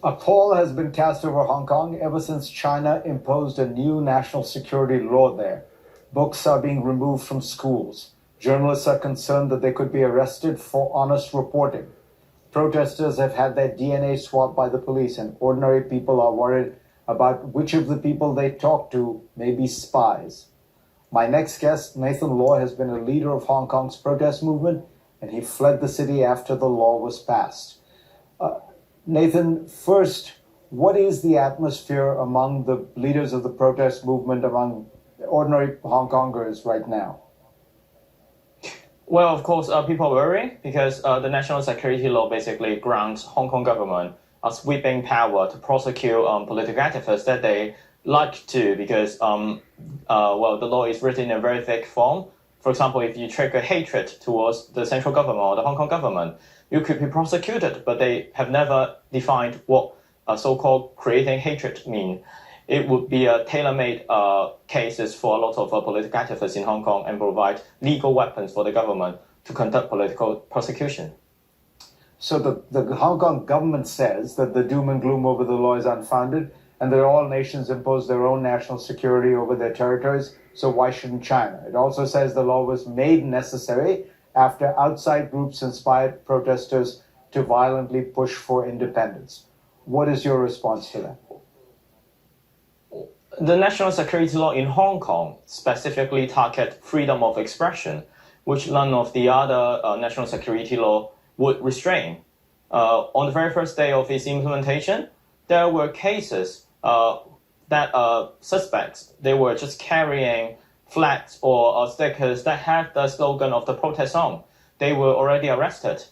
A pall has been cast over Hong Kong ever since China imposed a new national security law there. Books are being removed from schools. Journalists are concerned that they could be arrested for honest reporting. Protesters have had their DNA swabbed by the police, and ordinary people are worried about which of the people they talk to may be spies. My next guest, Nathan Law, has been a leader of Hong Kong's protest movement, and he fled the city after the law was passed. Nathan, first, what is the atmosphere among the leaders of the protest movement, among ordinary Hong Kongers right now? Well, of course, people are worrying because the national security law basically grants Hong Kong government a sweeping power to prosecute political activists that they like to, because the law is written in a very thick form. For example, if you trigger hatred towards the central government or the Hong Kong government, you could be prosecuted, but they have never defined what so-called creating hatred mean. It would be a tailor-made cases for a lot of political activists in Hong Kong and provide legal weapons for the government to conduct political prosecution. So the Hong Kong government says that the doom and gloom over the law is unfounded and that all nations impose their own national security over their territories, so why shouldn't China? It also says the law was made necessary after outside groups inspired protesters to violently push for independence. What is your response to that? The national security law in Hong Kong specifically target freedom of expression, which none of the other national security law would restrain. On the very first day of its implementation, there were cases that suspects, they were just carrying flags or stickers that had the slogan of the protest on. They were already arrested.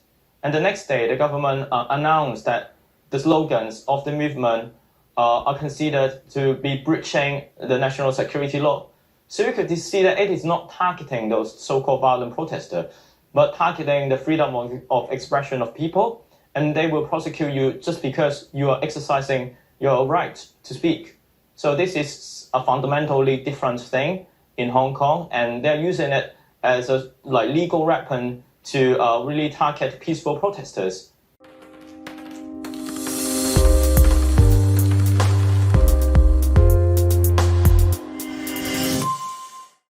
And the next day, the government announced that the slogans of the movement are considered to be breaching the national security law. So you could see that it is not targeting those so-called violent protesters, but targeting the freedom of expression of people, and they will prosecute you just because you are exercising your right to speak. So this is a fundamentally different thing in Hong Kong, and they're using it as a legal weapon to really target peaceful protesters.